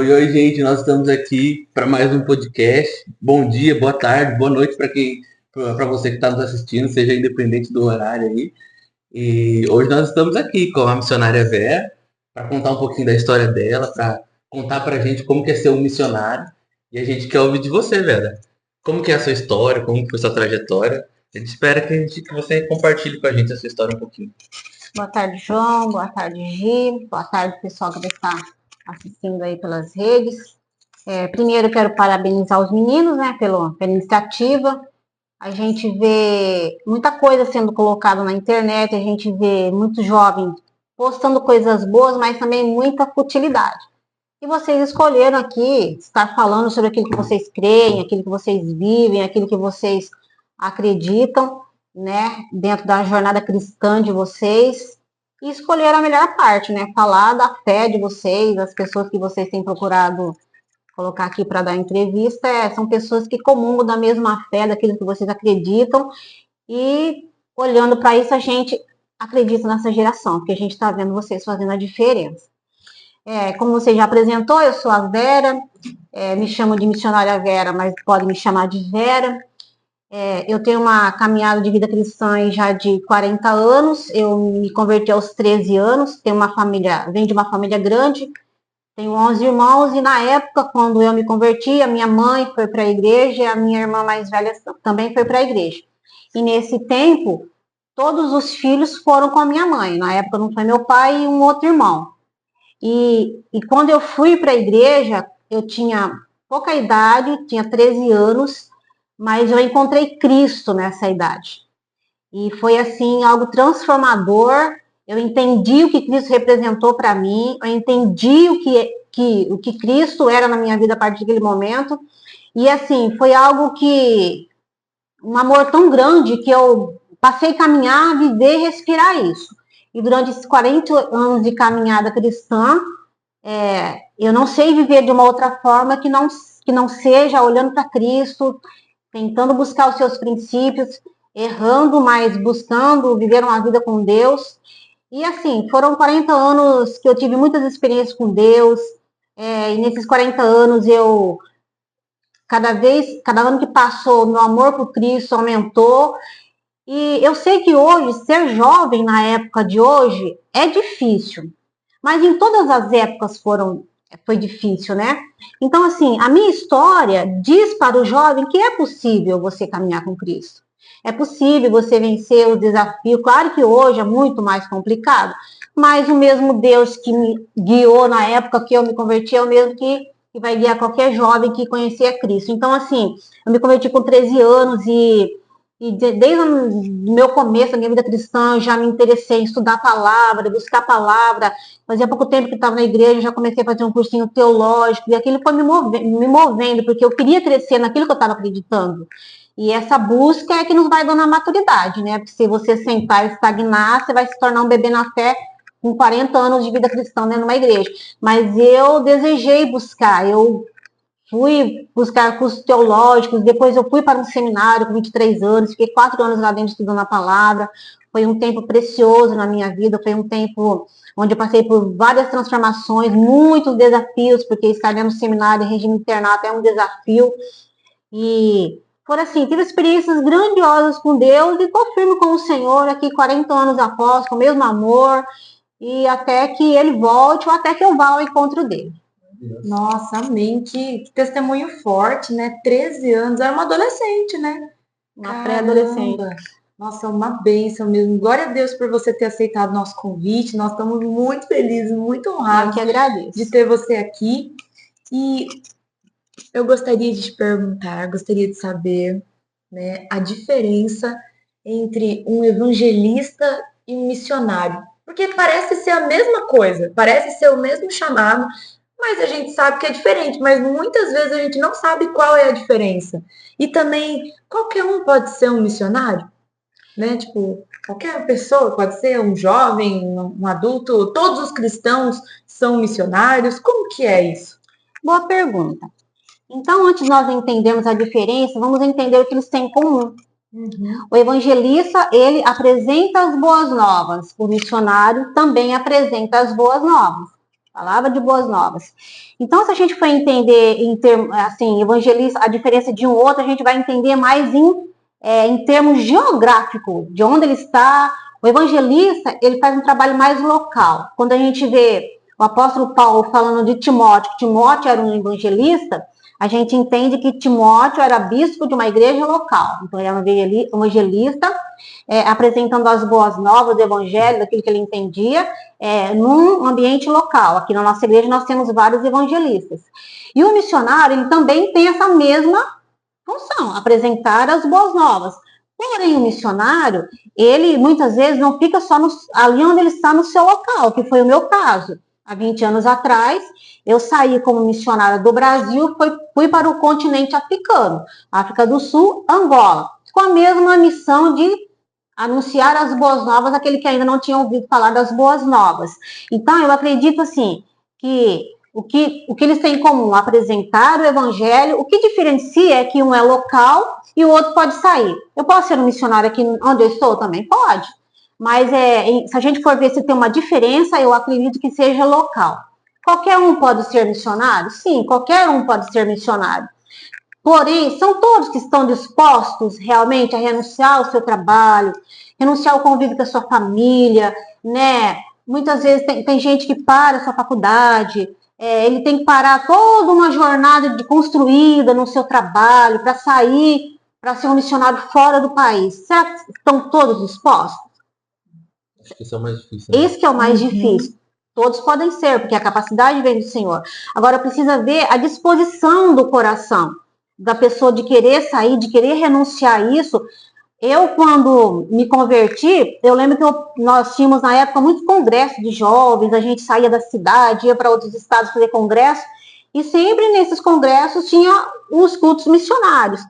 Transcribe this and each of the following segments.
Oi, oi, gente, nós estamos aqui para mais um podcast. Bom dia, boa tarde, boa noite para você que está nos assistindo, seja independente do horário aí. E hoje nós estamos aqui com a missionária Vera para contar um pouquinho da história dela, para contar para a gente como que é ser um missionário. E a gente quer ouvir de você, Vera. Como que é a sua história, como que foi a sua trajetória? A gente espera que você compartilhe com a gente a sua história um pouquinho. Boa tarde, João. Boa tarde, Gi. Boa tarde, pessoal que está assistindo aí pelas redes. Primeiro, quero parabenizar os meninos, né, pela iniciativa. A gente vê muita coisa sendo colocada na internet, a gente vê muitos jovens postando coisas boas, mas também muita futilidade. E vocês escolheram aqui estar falando sobre aquilo que vocês creem, aquilo que vocês vivem, aquilo que vocês acreditam, né, dentro da jornada cristã de vocês, e escolheram a melhor parte, né, falar da fé de vocês, das pessoas que vocês têm procurado colocar aqui para dar entrevista, são pessoas que comungam da mesma fé, daquilo que vocês acreditam, e olhando para isso, a gente acredita nessa geração, porque a gente está vendo vocês fazendo a diferença. Como você já apresentou, eu sou a Vera, me chamo de missionária Vera, mas pode me chamar de Vera. Eu tenho uma caminhada de vida cristã já de 40 anos, eu me converti aos 13 anos, venho de uma família grande, tenho 11 irmãos, e na época, quando eu me converti, a minha mãe foi para a igreja e a minha irmã mais velha também foi para a igreja. E nesse tempo, todos os filhos foram com a minha mãe, na época não foi meu pai e um outro irmão. E quando eu fui para a igreja, eu tinha pouca idade, tinha 13 anos, mas eu encontrei Cristo nessa idade. E foi assim algo transformador. Eu entendi o que Cristo representou para mim, eu entendi o que Cristo era na minha vida a partir daquele momento. E assim, foi algo um amor tão grande que eu passei a caminhar, viver e respirar isso. E durante esses 40 anos de caminhada cristã, eu não sei viver de uma outra forma que não seja olhando para Cristo, tentando buscar os seus princípios, errando, mas buscando viver uma vida com Deus. E assim, foram 40 anos que eu tive muitas experiências com Deus, e nesses 40 anos cada ano que passou, meu amor por Cristo aumentou. E eu sei que hoje, ser jovem na época de hoje é difícil, mas em todas as épocas foi difícil, né? Então, assim, a minha história diz para o jovem que é possível você caminhar com Cristo. É possível você vencer o desafio. Claro que hoje é muito mais complicado, mas o mesmo Deus que me guiou na época que eu me converti é o mesmo que vai guiar qualquer jovem que conhecia Cristo. Então, assim, eu me converti com 13 anos e desde o meu começo da minha vida cristã, eu já me interessei em estudar a palavra, buscar a palavra. Fazia pouco tempo que estava na igreja, já comecei a fazer um cursinho teológico, e aquilo foi me movendo, porque eu queria crescer naquilo que eu estava acreditando. E essa busca é que nos vai dando a maturidade, né? Porque se você sentar e estagnar, você vai se tornar um bebê na fé com 40 anos de vida cristã dentro de uma igreja. Mas eu desejei buscar, eu fui buscar cursos teológicos, depois eu fui para um seminário com 23 anos, fiquei 4 anos lá dentro estudando a palavra. Foi um tempo precioso na minha vida, foi um tempo onde eu passei por várias transformações, muitos desafios, porque estar dentro do seminário em regime internato é um desafio. E foram assim, tive experiências grandiosas com Deus e estou firme com o Senhor aqui 40 anos após, com o mesmo amor, e até que Ele volte ou até que eu vá ao encontro dele. Nossa, amém. Que testemunho forte, né? 13 anos, era uma adolescente, né? Uma pré-adolescente. Nossa, uma bênção mesmo. Glória a Deus por você ter aceitado nosso convite. Nós estamos muito felizes, muito honrados que agradeço de ter você aqui. E eu gostaria de te perguntar, gostaria de saber, né, a diferença entre um evangelista e um missionário. Porque parece ser a mesma coisa, parece ser o mesmo chamado, mas a gente sabe que é diferente, mas muitas vezes a gente não sabe qual é a diferença. E também, qualquer um pode ser um missionário, né? Tipo, qualquer pessoa pode ser um jovem, um adulto, todos os cristãos são missionários. Como que é isso? Boa pergunta. Então, antes de nós entendermos a diferença, vamos entender o que eles têm em comum. O evangelista, ele apresenta as boas novas. O missionário também apresenta as boas novas. Palavra de boas novas. Então, se a gente for entender assim, evangelista, a diferença de um outro, a gente vai entender mais em termos geográficos, de onde ele está. O evangelista, ele faz um trabalho mais local. Quando a gente vê o apóstolo Paulo falando de Timóteo, que Timóteo era um evangelista, a gente entende que Timóteo era bispo de uma igreja local. Então, ele era um evangelista, apresentando as boas novas do evangelho, daquilo que ele entendia, num ambiente local. Aqui na nossa igreja nós temos vários evangelistas. E o missionário, ele também tem essa mesma função, apresentar as boas novas. Porém, o missionário, ele muitas vezes não fica só ali onde ele está no seu local, que foi o meu caso. Há 20 anos atrás, eu saí como missionária do Brasil, fui para o continente africano, África do Sul, Angola, com a mesma missão de anunciar as boas novas àquele que ainda não tinha ouvido falar das boas novas. Então, eu acredito assim, que o que eles têm em comum, apresentar o evangelho, o que diferencia é que um é local e o outro pode sair. Eu posso ser um missionário aqui onde eu estou? Também pode. Mas se a gente for ver se tem uma diferença, eu acredito que seja local. Qualquer um pode ser missionário? Sim, qualquer um pode ser missionário. Porém, são todos que estão dispostos realmente a renunciar ao seu trabalho, renunciar ao convívio com a sua família, né? Muitas vezes tem gente que para a sua faculdade, ele tem que parar toda uma jornada construída no seu trabalho para sair, para ser um missionário fora do país. Será que estão todos dispostos? Acho que isso é o mais difícil. Né? Esse que é o mais difícil. Todos podem ser, porque a capacidade vem do Senhor. Agora, precisa ver a disposição do coração da pessoa de querer sair, de querer renunciar a isso. Eu, quando me converti, eu lembro que nós tínhamos, na época, muitos congressos de jovens, a gente saía da cidade, ia para outros estados fazer congresso, e sempre nesses congressos tinha os cultos missionários.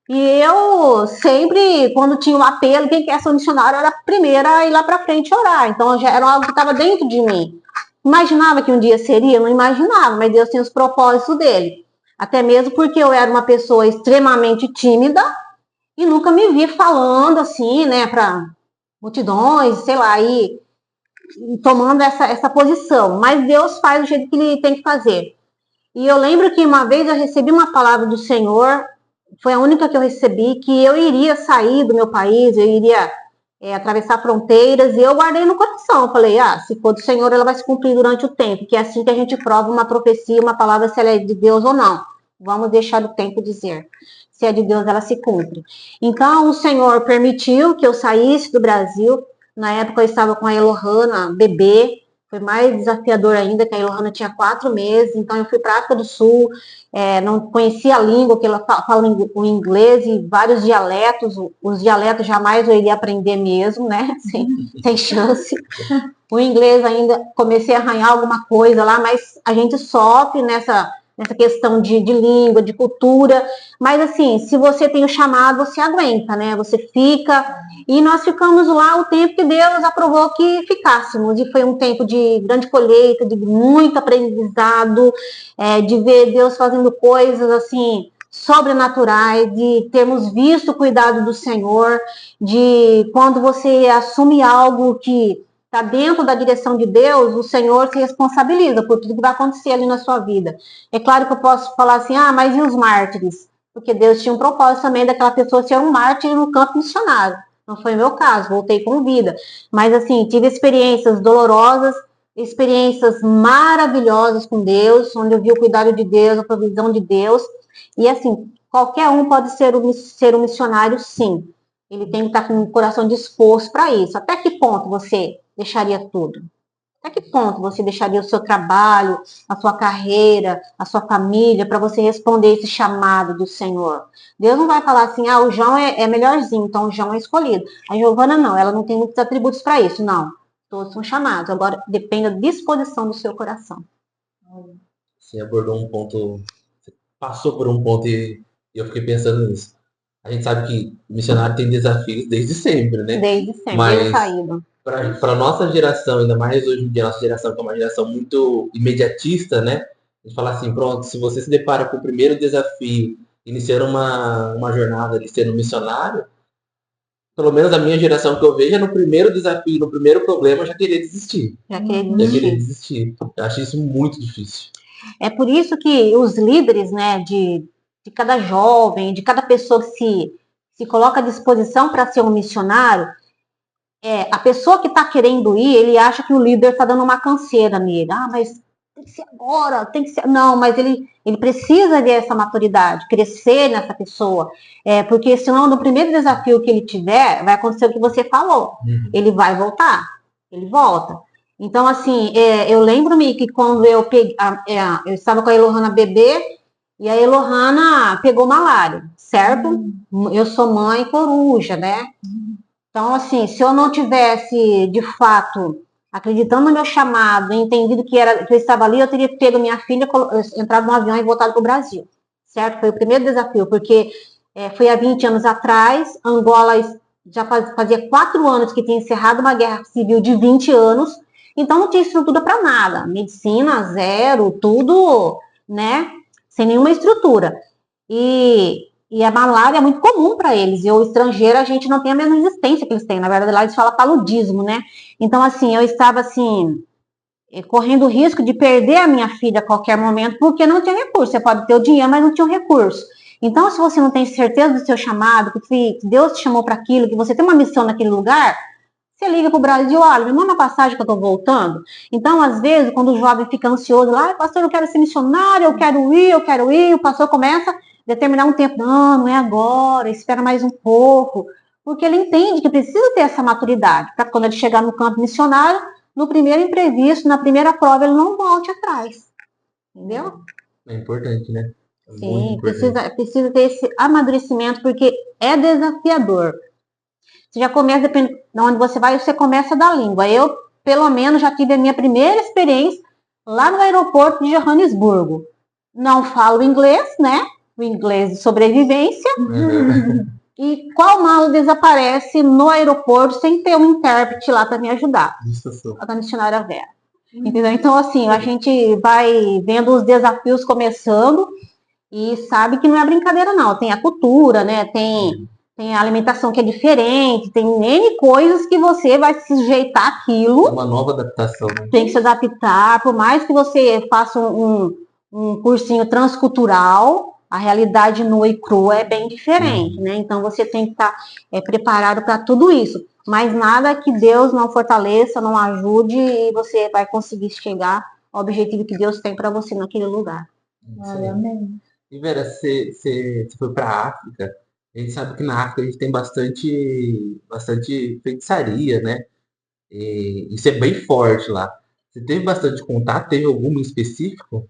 E eu sempre, quando tinha um apelo, quem quer ser um missionário era a primeira a ir lá para frente orar. Então, já era algo que estava dentro de mim. Imaginava que um dia seria? Não imaginava, mas Deus tem os propósitos dele. Até mesmo porque eu era uma pessoa extremamente tímida e nunca me vi falando assim, né, para multidões, sei lá, e tomando essa posição. Mas Deus faz do jeito que ele tem que fazer. E eu lembro que uma vez eu recebi uma palavra do Senhor, foi a única que eu recebi, que eu iria sair do meu país, eu iria atravessar fronteiras, e eu guardei no coração. Eu falei, se for do Senhor, ela vai se cumprir durante o tempo, que é assim que a gente prova uma profecia, uma palavra, se ela é de Deus ou não. Vamos deixar o tempo dizer. Se é de Deus, ela se cumpre. Então, o Senhor permitiu que eu saísse do Brasil. Na época, eu estava com a Elohana, bebê. Foi mais desafiador ainda, que a Elohana tinha 4 meses. Então, eu fui para a África do Sul. Não conhecia a língua, que ela fala o inglês e vários dialetos. Os dialetos jamais eu iria aprender mesmo, né? Sem chance. O inglês ainda comecei a arranhar alguma coisa lá, mas a gente sofre nessa questão de língua, de cultura, mas assim, se você tem o chamado, você aguenta, né? Você fica, e nós ficamos lá o tempo que Deus aprovou que ficássemos, e foi um tempo de grande colheita, de muito aprendizado, de ver Deus fazendo coisas assim, sobrenaturais, de termos visto o cuidado do Senhor, de quando você assume algo que está dentro da direção de Deus, o Senhor se responsabiliza por tudo que vai acontecer ali na sua vida. É claro que eu posso falar assim, mas e os mártires? Porque Deus tinha um propósito também daquela pessoa ser um mártir no campo missionário. Não foi o meu caso, voltei com vida. Mas assim, tive experiências dolorosas, experiências maravilhosas com Deus, onde eu vi o cuidado de Deus, a provisão de Deus. E assim, qualquer um pode ser um missionário, sim. Ele tem que estar com o coração disposto para isso. Até que ponto você deixaria tudo? Até que ponto você deixaria o seu trabalho, a sua carreira, a sua família, para você responder esse chamado do Senhor? Deus não vai falar assim, o João é melhorzinho, então o João é escolhido. A Giovana não, ela não tem muitos atributos para isso, não. Todos são chamados. Agora, depende da disposição do seu coração. Você abordou um ponto, você passou por um ponto e eu fiquei pensando nisso. A gente sabe que o missionário tem desafios desde sempre, né? Desde sempre, mas desde saída. Para a nossa geração, ainda mais hoje em dia, nossa geração que é uma geração muito imediatista, né? A gente fala assim, pronto, se você se depara com o primeiro desafio, iniciar uma jornada de ser um missionário, pelo menos a minha geração que eu vejo, é no primeiro desafio, no primeiro problema, já querer desistir. Já querer Já desistir. querer desistir. Eu acho isso muito difícil. É por isso que os líderes, né, de cada jovem, de cada pessoa que se coloca à disposição para ser um missionário, a pessoa que está querendo ir, ele acha que o líder está dando uma canseira nele. Ah, mas tem que ser agora, tem que ser... Não, mas ele precisa dessa maturidade, crescer nessa pessoa. Porque senão, no primeiro desafio que ele tiver, vai acontecer o que você falou. Ele vai voltar, ele volta. Então, assim, eu lembro-me que quando eu peguei, eu estava com a Elohana bebê, e a Elohana pegou malária, certo? Eu sou mãe coruja, né? Então, assim, se eu não tivesse, de fato, acreditando no meu chamado, entendido que eu estava ali, eu teria pego minha filha, entrado no avião e voltado para o Brasil, certo? Foi o primeiro desafio, porque foi há 20 anos atrás, Angola já fazia 4 anos que tinha encerrado uma guerra civil de 20 anos, então não tinha estrutura para nada, medicina zero, tudo, né, sem nenhuma estrutura. E a malária é muito comum para eles. E o estrangeiro, a gente não tem a mesma resistência que eles têm. Na verdade, lá eles falam paludismo, né? Então, assim, eu estava, assim, correndo o risco de perder a minha filha a qualquer momento, porque não tinha recurso. Você pode ter o dinheiro, mas não tinha o recurso. Então, se você não tem certeza do seu chamado, que Deus te chamou para aquilo, que você tem uma missão naquele lugar, você liga para o Brasil, olha, me manda uma passagem que eu estou voltando. Então, às vezes, quando o jovem fica ansioso, lá, pastor, eu quero ser missionário, eu quero ir, o pastor começa a determinar um tempo, não é agora, espera mais um pouco, porque ele entende que precisa ter essa maturidade, para quando ele chegar no campo missionário, no primeiro imprevisto, na primeira prova, ele não volte atrás. Entendeu? É importante, né? Sim, precisa ter esse amadurecimento, porque é desafiador. Você já começa, dependendo de onde você vai, você começa da língua. Eu, pelo menos, já tive a minha primeira experiência lá no aeroporto de Joanesburgo. Não falo inglês, né? O inglês de sobrevivência. E qual malo desaparece no aeroporto sem ter um intérprete lá para me ajudar? A da missionária Vera. Entendeu? Então, assim, a gente vai vendo os desafios começando e sabe que não é brincadeira, não. Tem a cultura, né? Tem a alimentação que é diferente, tem N coisas que você vai se sujeitar àquilo. Uma nova adaptação, né? Tem que se adaptar, por mais que você faça um cursinho transcultural, a realidade nua e crua é bem diferente, né? Então você tem que estar preparado para tudo isso. Mas nada que Deus não fortaleça, não ajude, e você vai conseguir chegar ao objetivo que Deus tem para você naquele lugar. Amém. E Vera, você foi para a África. A gente sabe que na África a gente tem bastante feitiçaria, né? E isso é bem forte lá. Você teve bastante contato? Teve alguma em específico?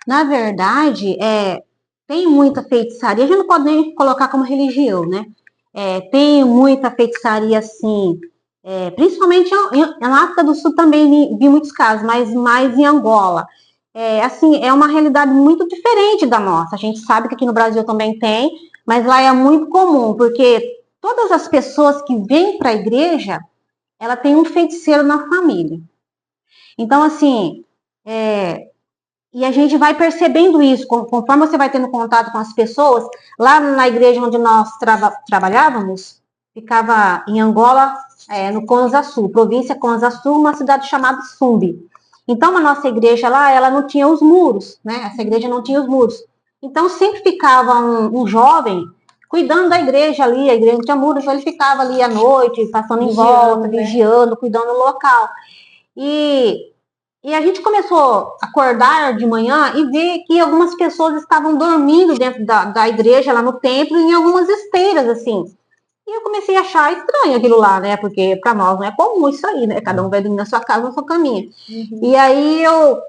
Na verdade, tem muita feitiçaria. A gente não pode nem colocar como religião, né? Tem muita feitiçaria, assim, principalmente na África do Sul também vi muitos casos, mas mais em Angola. Assim, é uma realidade muito diferente da nossa. A gente sabe que aqui no Brasil também tem, mas lá é muito comum, porque todas as pessoas que vêm para a igreja, ela tem um feiticeiro na família. Então, assim, e a gente vai percebendo isso, conforme você vai tendo contato com as pessoas. Lá na igreja onde nós trabalhávamos, ficava em Angola, no Konza Sul, província Konza Sul, uma cidade chamada Sumbi. Então, a nossa igreja lá, ela não tinha os muros, né? Essa igreja não tinha os muros. Então, sempre ficava um jovem cuidando da igreja ali, a igreja não tinha muros, então ele ficava ali à noite, passando em volta, vigiando, cuidando do local. E a gente começou a acordar de manhã e ver que algumas pessoas estavam dormindo dentro da igreja, lá no templo, em algumas esteiras, assim. E eu comecei a achar estranho aquilo lá, né? Porque para nós não é comum isso aí, né? Cada um vai dormir na sua casa, na sua caminha. E aí eu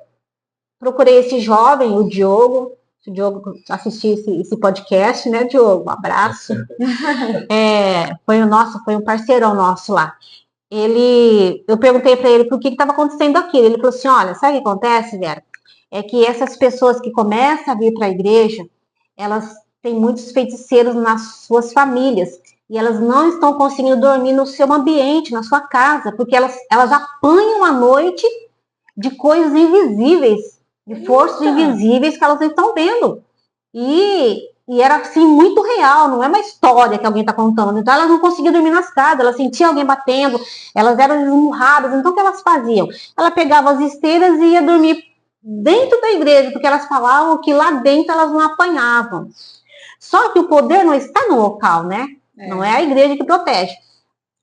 procurei esse jovem, o Diogo. Se o Diogo assistir esse podcast, né, Diogo? Um abraço. Foi um parceirão nosso lá. Eu perguntei para ele por que estava acontecendo aquilo. Ele falou assim, olha, sabe o que acontece, Vera? É que essas pessoas que começam a vir para a igreja, elas têm muitos feiticeiros nas suas famílias e elas não estão conseguindo dormir no seu ambiente, na sua casa, porque elas apanham à noite de coisas invisíveis, de forças invisíveis que elas não estão vendo. E E era, assim, muito real, não é uma história que alguém está contando. Então, elas não conseguiam dormir nas casas, elas sentiam alguém batendo, elas eram esmurradas. Então, o que elas faziam? Ela pegava as esteiras e ia dormir dentro da igreja, porque elas falavam que lá dentro elas não apanhavam. Só que o poder não está no local, né? Não é a igreja que protege.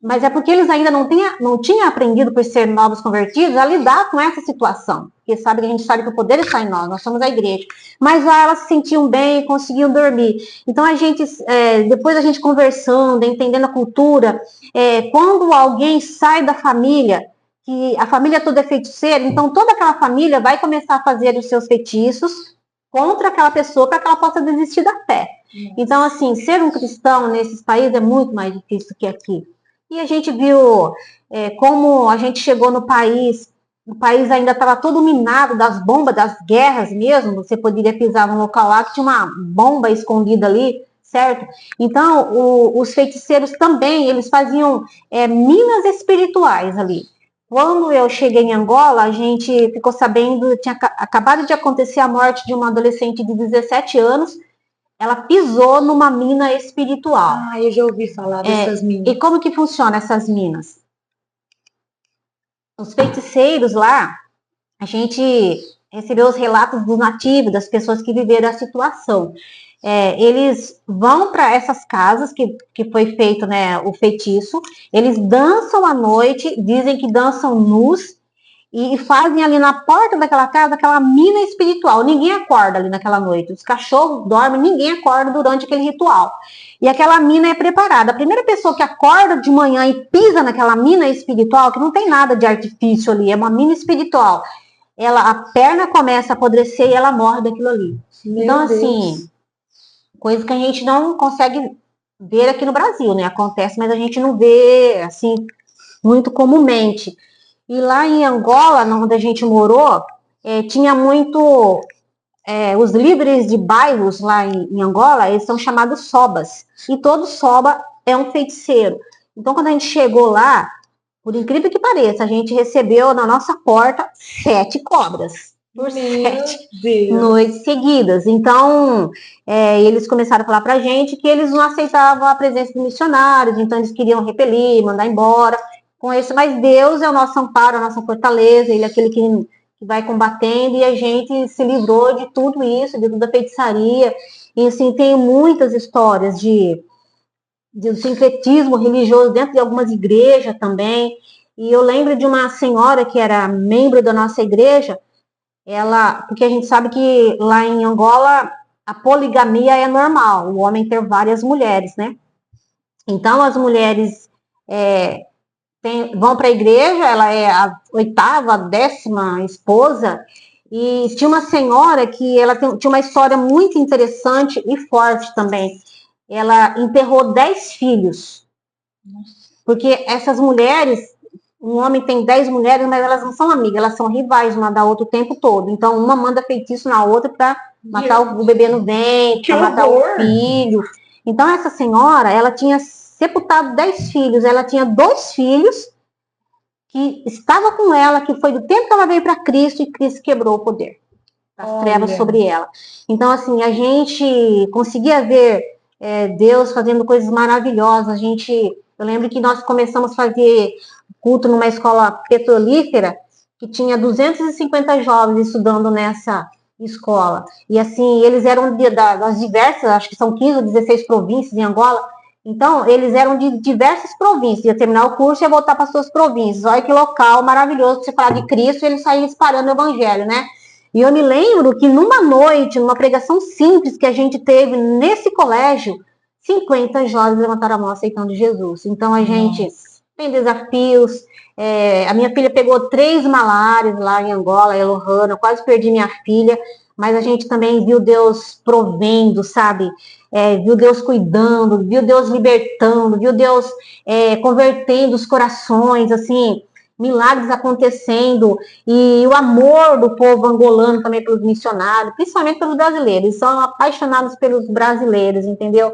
Mas é porque eles ainda não tinham aprendido, por ser novos convertidos, a lidar com essa situação. Porque sabe que a gente sabe que o poder está em nós somos a igreja. Mas lá elas se sentiam bem e conseguiam dormir. Então a gente, depois a gente conversando, entendendo a cultura, quando alguém sai da família, que a família toda é feiticeira, então toda aquela família vai começar a fazer os seus feitiços contra aquela pessoa para que ela possa desistir da fé. Então, assim, ser um cristão nesses países é muito mais difícil que aqui. E a gente viu como a gente chegou no país, o país ainda estava todo minado das bombas, das guerras mesmo. Você poderia pisar num local lá que tinha uma bomba escondida ali, certo? Então, os feiticeiros também, eles faziam minas espirituais ali. Quando eu cheguei em Angola, a gente ficou sabendo, tinha acabado de acontecer a morte de uma adolescente de 17 anos. Ela pisou numa mina espiritual. Eu já ouvi falar dessas minas. E como que funciona essas minas? Os feiticeiros lá, a gente recebeu os relatos dos nativos, das pessoas que viveram a situação. Eles vão para essas casas que foi feito, né, o feitiço, eles dançam à noite, dizem que dançam nus, e fazem ali na porta daquela casa aquela mina espiritual. Ninguém acorda ali naquela noite. Os cachorros dormem, ninguém acorda durante aquele ritual. E aquela mina é preparada. A primeira pessoa que acorda de manhã e pisa naquela mina espiritual, que não tem nada de artifício ali, é uma mina espiritual, a perna começa a apodrecer e ela morre daquilo ali. Então, assim, coisa que a gente não consegue ver aqui no Brasil, né? Acontece, mas a gente não vê, assim, muito comumente. E lá em Angola, onde a gente morou, tinha muito... os líderes de bairros lá em Angola, eles são chamados sobas. E todo soba é um feiticeiro. Então, quando a gente chegou lá, por incrível que pareça, a gente recebeu na nossa porta 7 cobras. Por 7 noites seguidas. Então, eles começaram a falar pra gente que eles não aceitavam a presença de missionários, então eles queriam repelir, mandar embora. Com isso, mas Deus é o nosso amparo, a nossa fortaleza, Ele é aquele que vai combatendo, e a gente se livrou de tudo isso, de toda a feitiçaria. E assim, tem muitas histórias de sincretismo religioso dentro de algumas igrejas também. E eu lembro de uma senhora que era membro da nossa igreja, porque a gente sabe que lá em Angola a poligamia é normal, o homem ter várias mulheres, né? Então as mulheres vão para a igreja, ela é a 8ª, 10ª esposa, e tinha uma senhora que ela tinha uma história muito interessante e forte também. Ela enterrou 10 filhos. Porque essas mulheres, um homem tem 10 mulheres, mas elas não são amigas, elas são rivais uma da outra o tempo todo. Então, uma manda feitiço na outra para matar o bebê no ventre, para matar o filho. Então, essa senhora, ela tinha sepultado 10 filhos, ela tinha 2 filhos que estavam com ela, que foi do tempo que ela veio para Cristo, e Cristo quebrou o poder das trevas sobre ela. Então, assim, a gente conseguia ver Deus fazendo coisas maravilhosas. Eu lembro que nós começamos a fazer culto numa escola petrolífera, que tinha 250 jovens estudando nessa escola. E assim, eles eram das diversas, acho que são 15 ou 16 províncias em Angola. Então, eles eram de diversas províncias. Ia terminar o curso e ia voltar para suas províncias. Olha que local maravilhoso para você falar de Cristo, e eles saíam espalhando o evangelho, né? E eu me lembro que numa noite, numa pregação simples que a gente teve nesse colégio, 50 jovens levantaram a mão aceitando Jesus. Então, a gente tem desafios. A minha filha pegou 3 malárias lá em Angola, em Lohana, eu quase perdi minha filha, mas a gente também viu Deus provendo, sabe? Viu Deus cuidando, viu Deus libertando, viu Deus convertendo os corações, assim, milagres acontecendo, e o amor do povo angolano também pelos missionários, principalmente pelos brasileiros. Eles são apaixonados pelos brasileiros, entendeu?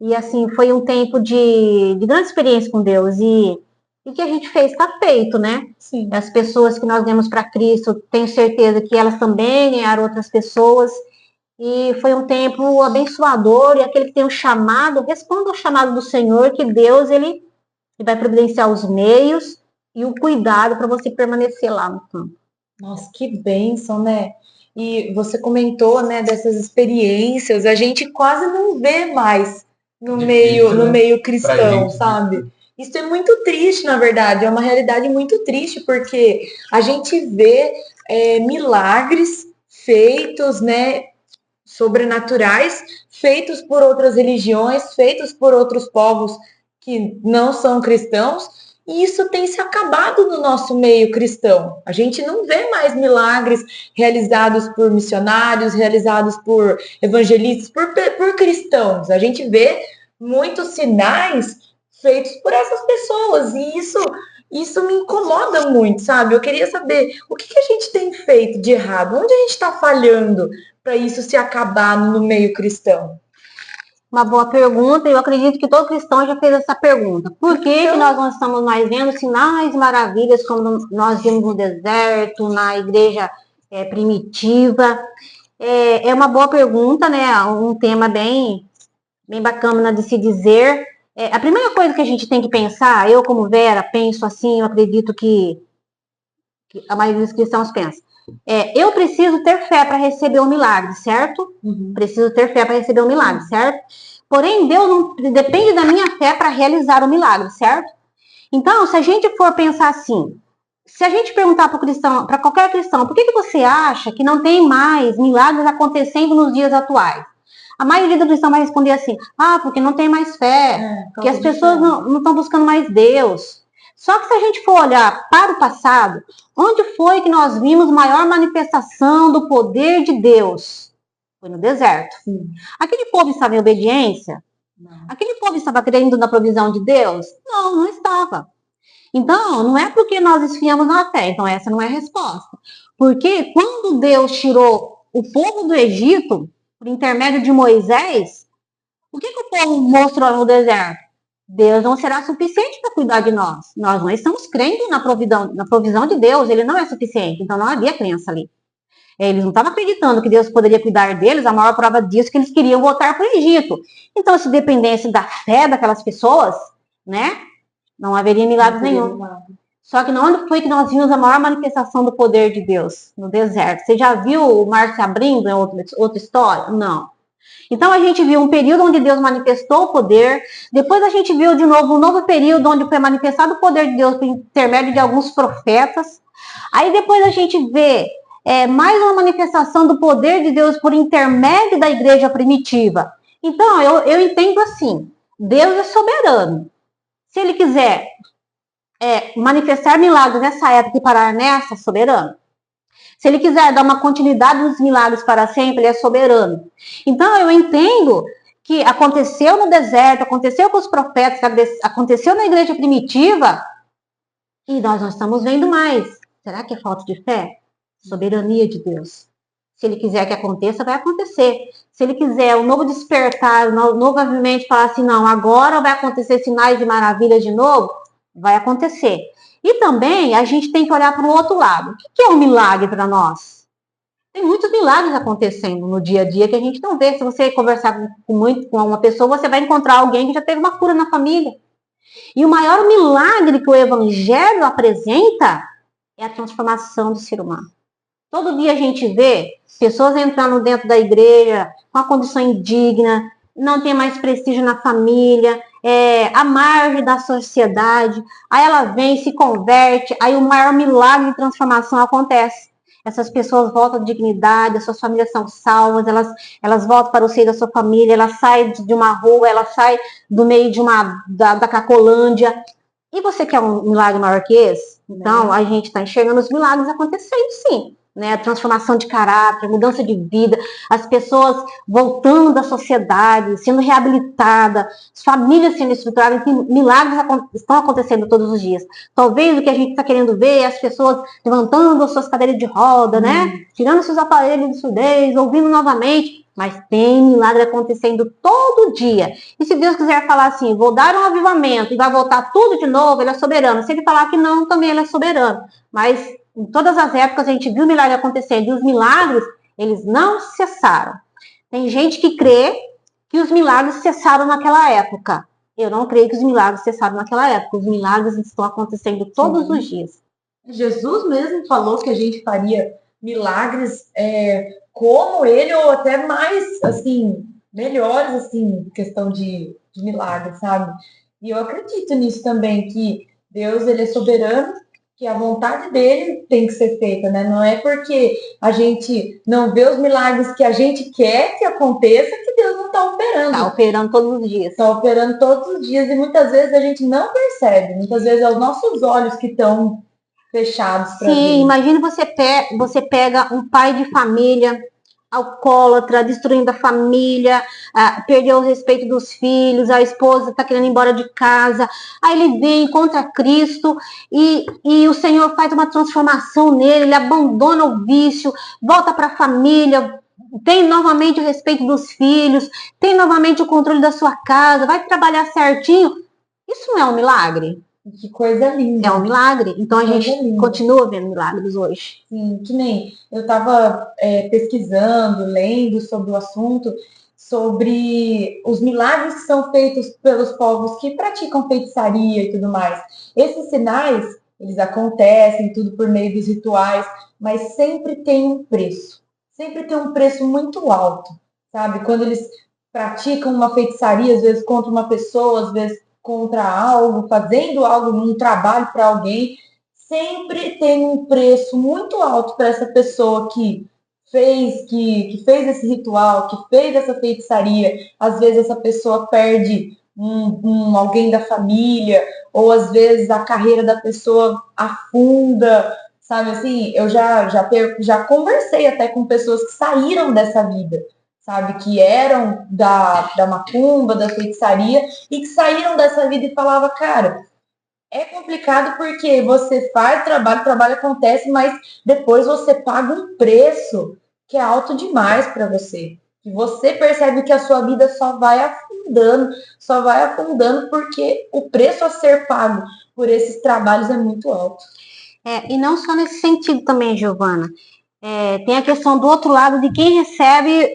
E assim, foi um tempo de grande experiência com Deus, e o que a gente fez está feito, né? Sim. As pessoas que nós demos para Cristo, tenho certeza que elas também ganharam outras pessoas. E foi um tempo abençoador, e aquele que tem o chamado, responda ao chamado do Senhor, que Deus, ele vai providenciar os meios e o cuidado para você permanecer lá no campo. Nossa, que bênção, né? E você comentou, né, dessas experiências, a gente quase não vê mais no Difícil, no né? meio Pra cristão, gente, sabe? Isso é muito triste, na verdade, é uma realidade muito triste, porque a gente vê milagres feitos, né, sobrenaturais, feitos por outras religiões, feitos por outros povos que não são cristãos, e isso tem se acabado no nosso meio cristão. A gente não vê mais milagres realizados por missionários, realizados por evangelistas, por cristãos. A gente vê muitos sinais feitos por essas pessoas, e isso me incomoda muito, sabe? Eu queria saber o que a gente tem feito de errado, onde a gente está falhando para isso se acabar no meio cristão. Uma boa pergunta, eu acredito que todo cristão já fez essa pergunta. Por que nós não estamos mais vendo sinais e maravilhas como nós vimos no deserto, na igreja primitiva? É uma boa pergunta, né? Um tema bem bacana de se dizer. A primeira coisa que a gente tem que pensar, eu como Vera penso assim, eu acredito que a maioria dos cristãos pensa. Eu preciso ter fé para receber um milagre, certo? Preciso ter fé para receber um milagre, certo? Porém, Deus não depende da minha fé para realizar o milagre, certo? Então, se a gente for pensar assim, se a gente perguntar para cristão, para qualquer cristão, por que você acha que não tem mais milagres acontecendo nos dias atuais? A maioria dos cristãos vai responder assim, porque não tem mais fé, que as pessoas não estão buscando mais Deus. Só que se a gente for olhar para o passado, onde foi que nós vimos maior manifestação do poder de Deus? Foi no deserto. Sim. Aquele povo estava em obediência? Não. Aquele povo estava crendo na provisão de Deus? Não, não estava. Então, não é porque nós esfriamos na fé. Então, essa não é a resposta. Porque quando Deus tirou o povo do Egito, por intermédio de Moisés, o que o povo mostrou no deserto? Deus não será suficiente para cuidar de nós. Nós não estamos crendo na provisão de Deus. Ele não é suficiente. Então, não havia crença ali. Eles não estavam acreditando que Deus poderia cuidar deles. A maior prova disso é que eles queriam voltar para o Egito. Então, se dependesse da fé daquelas pessoas, né, não haveria milagres nenhum. Só que onde foi que nós vimos a maior manifestação do poder de Deus? No deserto. Você já viu o mar se abrindo em outra história? Não. Então a gente viu um período onde Deus manifestou o poder, depois a gente viu de novo um novo período onde foi manifestado o poder de Deus por intermédio de alguns profetas. Aí depois a gente vê mais uma manifestação do poder de Deus por intermédio da igreja primitiva. Então eu entendo assim, Deus é soberano. Se ele quiser manifestar milagres nessa época e parar nessa, soberano. Se ele quiser dar uma continuidade dos milagres para sempre, ele é soberano. Então, eu entendo que aconteceu no deserto, aconteceu com os profetas, aconteceu na igreja primitiva, e nós não estamos vendo mais. Será que é falta de fé? Soberania de Deus. Se ele quiser que aconteça, vai acontecer. Se ele quiser um novo despertar, um novo avivamento, falar assim, não, agora vai acontecer sinais de maravilha de novo, vai acontecer. E também a gente tem que olhar para o outro lado. O que é um milagre para nós? Tem muitos milagres acontecendo no dia a dia que a gente não vê. Se você conversar com uma pessoa, você vai encontrar alguém que já teve uma cura na família. E o maior milagre que o Evangelho apresenta é a transformação do ser humano. Todo dia a gente vê pessoas entrando dentro da igreja com uma condição indigna, não tem mais prestígio na família, à margem da sociedade. Aí ela vem, se converte, aí o maior milagre de transformação acontece. Essas pessoas voltam à dignidade, as suas famílias são salvas, elas voltam para o seio da sua família, elas saem de uma rua, elas saem do meio da Cacolândia. E você quer um milagre maior que esse? Então, a gente está enxergando os milagres acontecendo, sim. Né, a transformação de caráter, mudança de vida, as pessoas voltando à sociedade, sendo reabilitadas, famílias sendo estruturadas, milagres estão acontecendo todos os dias. Talvez o que a gente está querendo ver é as pessoas levantando as suas cadeiras de roda, né, tirando seus aparelhos de surdez, ouvindo novamente, mas tem milagre acontecendo todo dia. E se Deus quiser falar assim, vou dar um avivamento e vai voltar tudo de novo, ele é soberano. Se ele falar que não, também ele é soberano. Mas em todas as épocas a gente viu milagre acontecendo e os milagres, eles não cessaram. Tem gente que crê que os milagres cessaram naquela época. Eu não creio que os milagres cessaram naquela época. Os milagres estão acontecendo todos os dias. Jesus mesmo falou que a gente faria milagres como ele ou até mais, assim, melhores, assim, questão de milagres, sabe? E eu acredito nisso também, que Deus, ele é soberano, que a vontade dele tem que ser feita, né? Não é porque a gente não vê os milagres que a gente quer que aconteça que Deus não está operando. Está operando todos os dias. Está operando todos os dias e muitas vezes a gente não percebe. Muitas vezes é os nossos olhos que estão fechados para Sim, ver. imagine você pega um pai de família alcoólatra, destruindo a família, perdeu o respeito dos filhos, a esposa está querendo ir embora de casa, aí ele vem, encontra Cristo e o Senhor faz uma transformação nele, ele abandona o vício, volta para a família, tem novamente o respeito dos filhos, tem novamente o controle da sua casa, vai trabalhar certinho. Isso não é um milagre? Que coisa linda. É um milagre. Então a gente continua vendo milagres hoje. Sim, que nem eu estava pesquisando, lendo sobre o assunto, sobre os milagres que são feitos pelos povos que praticam feitiçaria e tudo mais. Esses sinais, eles acontecem tudo por meio dos rituais, mas sempre tem um preço. Sempre tem um preço muito alto, sabe? Quando eles praticam uma feitiçaria, às vezes contra uma pessoa, às vezes contra algo, fazendo algo, um trabalho para alguém, sempre tem um preço muito alto para essa pessoa que fez esse ritual, que fez essa feitiçaria. Às vezes essa pessoa perde alguém da família, ou às vezes a carreira da pessoa afunda, sabe assim? Eu já conversei até com pessoas que saíram dessa vida, sabe, que eram da macumba, da feitiçaria, e que saíram dessa vida e falava, cara, é complicado porque você faz trabalho, o trabalho acontece, mas depois você paga um preço que é alto demais para você. E você percebe que a sua vida só vai afundando porque o preço a ser pago por esses trabalhos é muito alto. E não só nesse sentido também, Giovana. Tem a questão do outro lado de quem recebe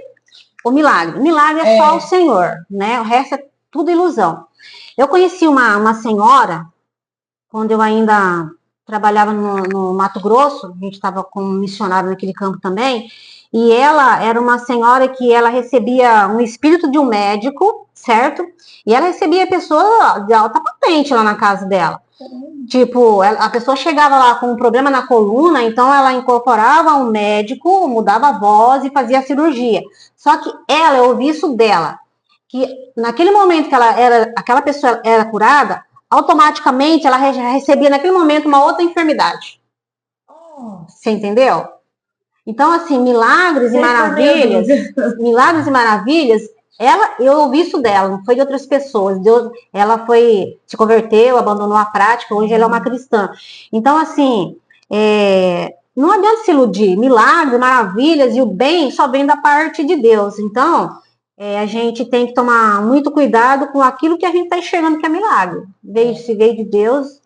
o milagre. O milagre é só o Senhor, né? O resto é tudo ilusão. Eu conheci uma senhora, quando eu ainda trabalhava no Mato Grosso, a gente estava como missionário naquele campo também, e ela era uma senhora que ela recebia um espírito de um médico, certo? E ela recebia pessoa de alta patente lá na casa dela. Tipo, a pessoa chegava lá com um problema na coluna, então ela incorporava um médico, mudava a voz e fazia a cirurgia. Só que eu ouvi isso dela, que naquele momento que aquela pessoa era curada, automaticamente ela recebia naquele momento uma outra enfermidade. Você entendeu? Então, assim, milagres e maravilhas, eu ouvi isso dela, não foi de outras pessoas. Ela se converteu, abandonou a prática, hoje ela é uma cristã. Então, assim, não adianta se iludir. Milagres, maravilhas e o bem só vem da parte de Deus. Então, a gente tem que tomar muito cuidado com aquilo que a gente está enxergando que é milagre. Se veio de Deus,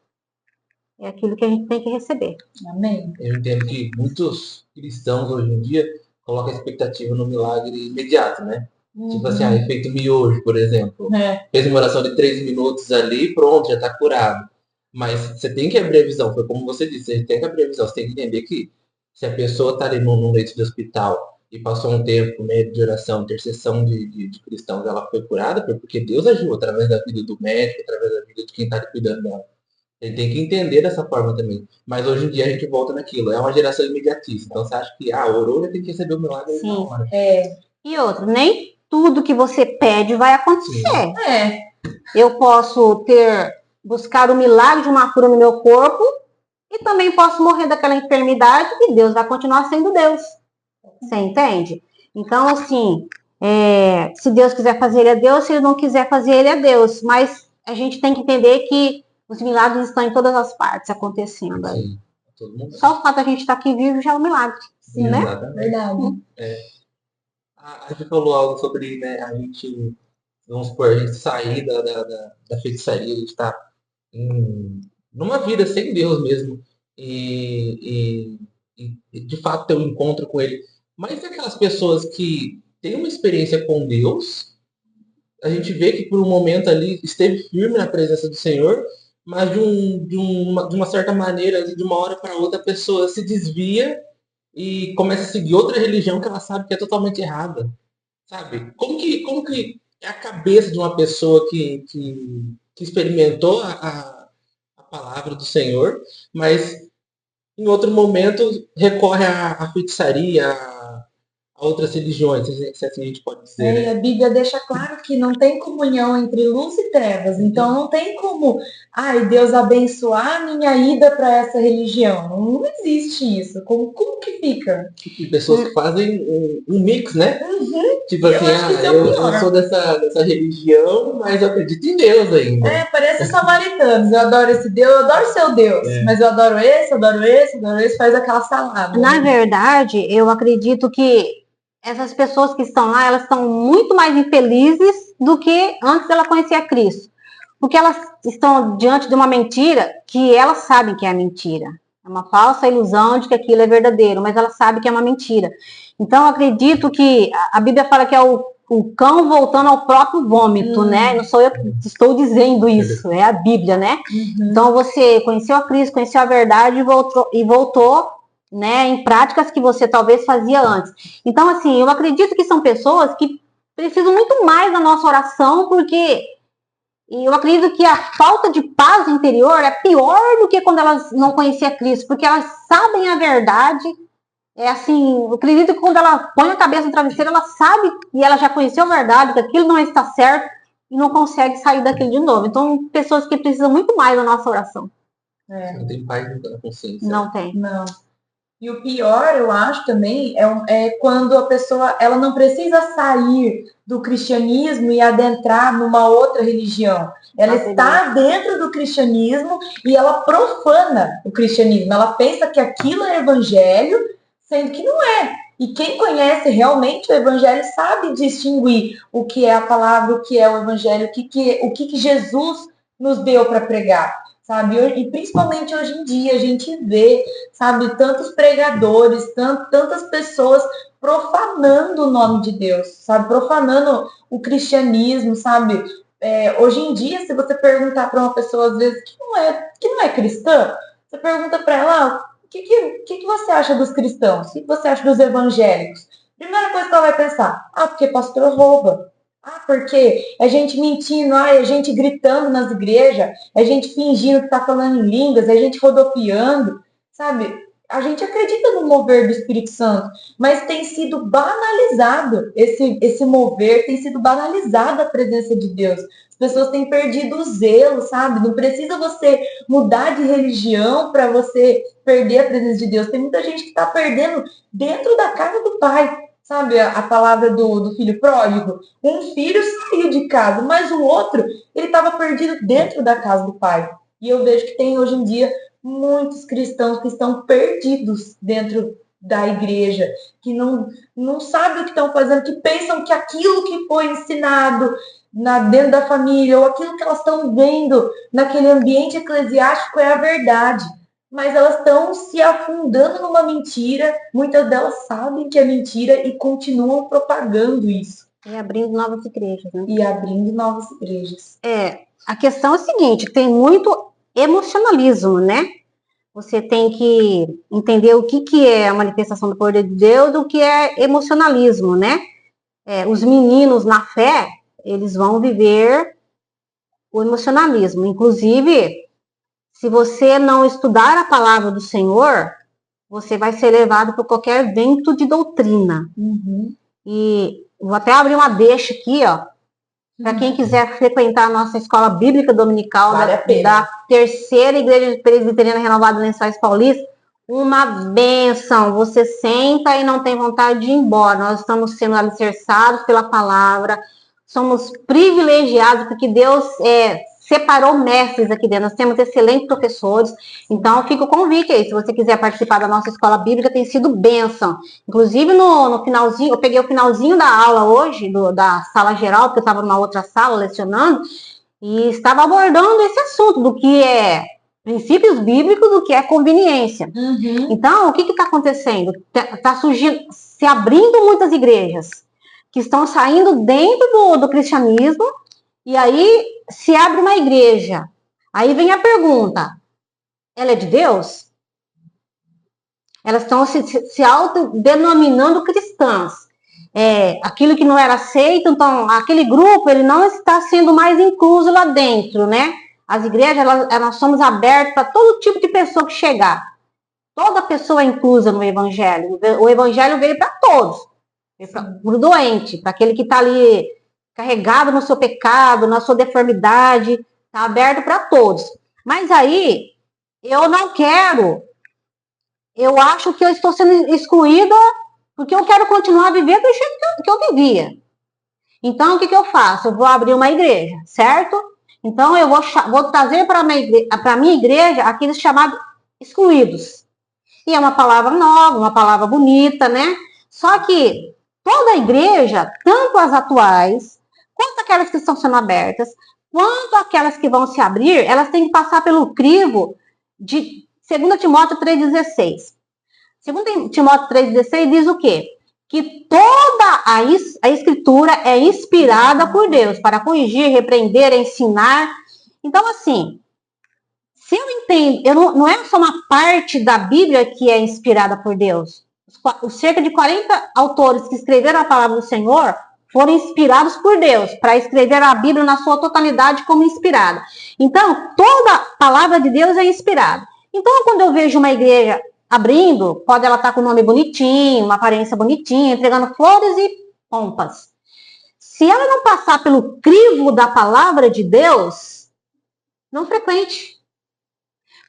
é aquilo que a gente tem que receber. Amém. Eu entendo que muitos cristãos hoje em dia colocam a expectativa no milagre imediato, né? Tipo assim, efeito miojo, por exemplo. Fez uma oração de 3 minutos ali, pronto, já está curado. Mas você tem que abrir a visão, foi como você disse, você tem que abrir a visão, você tem que entender que se a pessoa está ali num leito de hospital e passou um tempo de oração, intercessão de cristãos, ela foi curada, foi porque Deus agiu através da vida do médico, através da vida de quem está cuidando dela. Ele tem que entender dessa forma também. Mas hoje em dia a gente volta naquilo. É uma geração imediatista. Então você acha que, orou, já tem que receber o milagre na hora. E outro, nem tudo que você pede vai acontecer. Eu posso buscar o milagre de uma cura no meu corpo e também posso morrer daquela enfermidade e Deus vai continuar sendo Deus. Você entende? Então, assim, se Deus quiser fazer, ele é Deus. Se ele não quiser fazer, ele é Deus. Mas a gente tem que entender que os milagres estão em todas as partes acontecendo aí. Sim, todo mundo. Só o fato de a gente estar aqui vivo já é um milagre. Sim, né? Exatamente. Verdade. A gente falou algo sobre, né, vamos supor, a gente sair da feitiçaria, a gente está numa vida sem Deus mesmo. E de fato ter um encontro com ele. Mas e aquelas pessoas que tem uma experiência com Deus, a gente vê que por um momento ali esteve firme na presença do Senhor, mas de uma certa maneira, de uma hora para outra, a pessoa se desvia e começa a seguir outra religião que ela sabe que é totalmente errada, sabe? Como que é a cabeça de uma pessoa que experimentou a palavra do Senhor, mas em outro momento recorre à feitiçaria, a outras religiões, se assim a gente pode dizer, E né? a Bíblia deixa claro que não tem comunhão entre luz e trevas. Então não tem como, Deus abençoar a minha ida para essa religião. Não existe isso. Como que fica? E pessoas que fazem um mix, né? Tipo Eu assim, acho que isso é o pior. eu sou dessa religião, mas eu acredito em Deus ainda. Parece os samaritanos. Eu adoro esse Deus, eu adoro seu Deus. Mas eu adoro esse, adoro esse, adoro esse, faz aquela salada. Na verdade, eu acredito que essas pessoas que estão lá, elas estão muito mais infelizes do que antes dela conhecer a Cristo. Porque elas estão diante de uma mentira que elas sabem que é mentira. É uma falsa ilusão de que aquilo é verdadeiro, mas elas sabem que é uma mentira. Então, eu acredito que a Bíblia fala que é o cão voltando ao próprio vômito, né? Não sou eu que estou dizendo isso, é a Bíblia, né? Então, você conheceu a Cristo, conheceu a verdade e voltou, né, em práticas que você talvez fazia antes. Então, assim, eu acredito que são pessoas que precisam muito mais da nossa oração, porque eu acredito que a falta de paz interior é pior do que quando elas não conheciam Cristo, porque elas sabem a verdade. É assim, eu acredito que quando ela põe a cabeça no travesseiro, ela sabe e ela já conheceu a verdade, que aquilo não está certo e não consegue sair daquilo de novo. Então, pessoas que precisam muito mais da nossa oração. Não tem paz na consciência. Não tem. Não. E o pior, eu acho também, é quando a pessoa ela não precisa sair do cristianismo e adentrar numa outra religião. Ela está dentro do cristianismo e ela profana o cristianismo. Ela pensa que aquilo é evangelho, sendo que não é. E quem conhece realmente o evangelho sabe distinguir o que é a palavra, o que é o evangelho, o que Jesus nos deu para pregar. Sabe? E principalmente hoje em dia a gente vê, sabe, tantos pregadores, tantas pessoas profanando o nome de Deus, sabe, profanando o cristianismo, sabe? Hoje em dia, se você perguntar para uma pessoa às vezes que não é cristã, você pergunta para ela, o que você acha dos cristãos? O que você acha dos evangélicos? Primeira coisa que ela vai pensar, porque pastor rouba. Porque a gente mentindo, a gente gritando nas igrejas, a gente fingindo que tá falando em línguas, a gente rodopiando, sabe? A gente acredita no mover do Espírito Santo, mas tem sido banalizado esse mover, tem sido banalizada a presença de Deus. As pessoas têm perdido o zelo, sabe? Não precisa você mudar de religião para você perder a presença de Deus. Tem muita gente que está perdendo dentro da casa do Pai. Sabe a palavra do filho pródigo? Um filho saiu de casa, mas o outro, ele estava perdido dentro da casa do pai. E eu vejo que tem hoje em dia muitos cristãos que estão perdidos dentro da igreja, que não sabem o que estão fazendo, que pensam que aquilo que foi ensinado dentro da família, ou aquilo que elas estão vendo naquele ambiente eclesiástico é a verdade. Mas elas estão se afundando numa mentira, muitas delas sabem que é mentira e continuam propagando isso. E abrindo novas igrejas, né? E abrindo novas igrejas. A questão é a seguinte, tem muito emocionalismo, né? Você tem que entender o que é a manifestação do poder de Deus e o que é emocionalismo, né? Os meninos na fé, eles vão viver o emocionalismo. Inclusive, se você não estudar a palavra do Senhor, você vai ser levado por qualquer vento de doutrina. E vou até abrir uma deixa aqui, ó, para quem quiser frequentar a nossa escola bíblica dominical da Terceira Igreja Presbiteriana Renovada Lençóis Paulista. Uma bênção. Você senta e não tem vontade de ir embora. Nós estamos sendo alicerçados pela palavra. Somos privilegiados porque Deus separou mestres aqui dentro. Nós temos excelentes professores. Então, fica o convite aí. Se você quiser participar da nossa escola bíblica, tem sido bênção. Inclusive, no finalzinho, eu peguei o finalzinho da aula hoje, da sala geral, porque eu estava numa outra sala lecionando, e estava abordando esse assunto do que é princípios bíblicos, do que é conveniência. Então, o que está acontecendo? Está surgindo, se abrindo muitas igrejas que estão saindo dentro do cristianismo, e aí se abre uma igreja. Aí vem a pergunta, ela é de Deus? Elas estão se autodenominando cristãs. Aquilo que não era aceito, então aquele grupo ele não está sendo mais incluso lá dentro, né? As igrejas, nós somos abertos para todo tipo de pessoa que chegar. Toda pessoa é inclusa no evangelho. O evangelho veio para todos. Para o doente, para aquele que está ali carregado no seu pecado, na sua deformidade, está aberto para todos. Mas aí, eu não quero, eu acho que eu estou sendo excluída porque eu quero continuar a viver do jeito que eu vivia. Então, o que eu faço? Eu vou abrir uma igreja, certo? Então, eu vou trazer para a minha igreja aqueles chamados excluídos. E é uma palavra nova, uma palavra bonita, né? Só que toda a igreja, tanto as atuais, quanto aquelas que estão sendo abertas, quanto aquelas que vão se abrir, elas têm que passar pelo crivo de 2 Timóteo 3,16. 2 Timóteo 3,16 diz o quê? Que toda a escritura é inspirada por Deus para corrigir, repreender, ensinar. Então, assim, se eu entendo, não é só uma parte da Bíblia que é inspirada por Deus. Os cerca de 40 autores que escreveram a palavra do Senhor foram inspirados por Deus para escrever a Bíblia na sua totalidade como inspirada. Então, toda palavra de Deus é inspirada. Então, quando eu vejo uma igreja abrindo, pode ela estar com o nome bonitinho, uma aparência bonitinha, entregando flores e pompas. Se ela não passar pelo crivo da palavra de Deus, não frequente.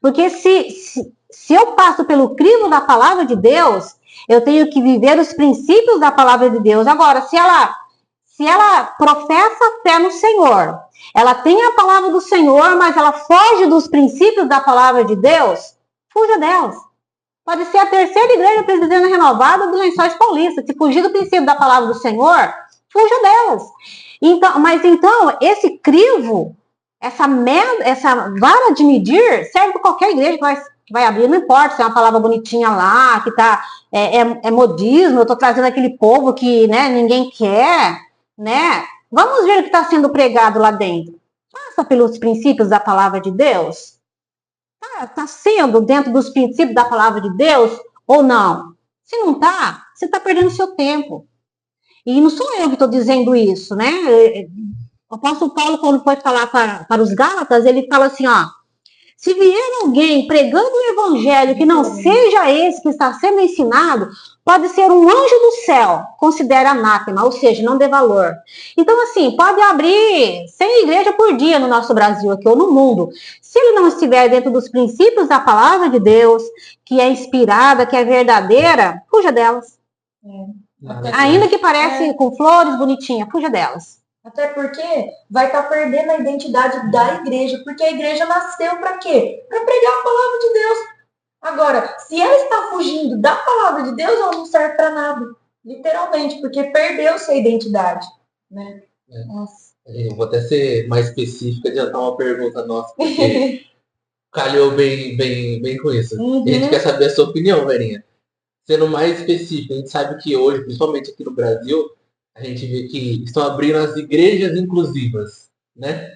Porque se eu passo pelo crivo da palavra de Deus, eu tenho que viver os princípios da palavra de Deus. Agora, se ela professa fé no Senhor, ela tem a palavra do Senhor, mas ela foge dos princípios da palavra de Deus, fuja delas. Pode ser a terceira igreja presbiteriana renovada dos Lençóis Paulistas. Se fugir do princípio da palavra do Senhor, fuja delas. Então, esse crivo, essa vara de medir, serve para qualquer igreja que vai abrir, não importa se é uma palavra bonitinha lá, que é modismo, eu estou trazendo aquele povo que, né, ninguém quer, né? Vamos ver o que está sendo pregado lá dentro. Passa pelos princípios da palavra de Deus. Está sendo dentro dos princípios da palavra de Deus ou não? Se não está, você está perdendo seu tempo. E não sou eu que estou dizendo isso, né? O apóstolo Paulo, quando foi falar para os Gálatas, ele fala assim, ó, se vier alguém pregando o evangelho que não seja esse que está sendo ensinado, pode ser um anjo do céu, considera anátema, ou seja, não dê valor. Então, assim, pode abrir 100 igrejas por dia no nosso Brasil aqui, ou no mundo. Se ele não estiver dentro dos princípios da palavra de Deus, que é inspirada, que é verdadeira, fuja delas. Ainda que parece com flores bonitinhas, fuja delas. Até porque vai estar perdendo a identidade da igreja, porque a igreja nasceu para quê? Para pregar a palavra de Deus. Agora, se ela está fugindo da palavra de Deus, ela não serve para nada, literalmente, porque perdeu sua identidade, né? Nossa. Eu vou até ser mais específica, adiantar uma pergunta nossa, porque calhou bem com isso. A gente quer saber a sua opinião, Verinha. Sendo mais específico, a gente sabe que hoje, principalmente aqui no Brasil, a gente vê que estão abrindo as igrejas inclusivas, né?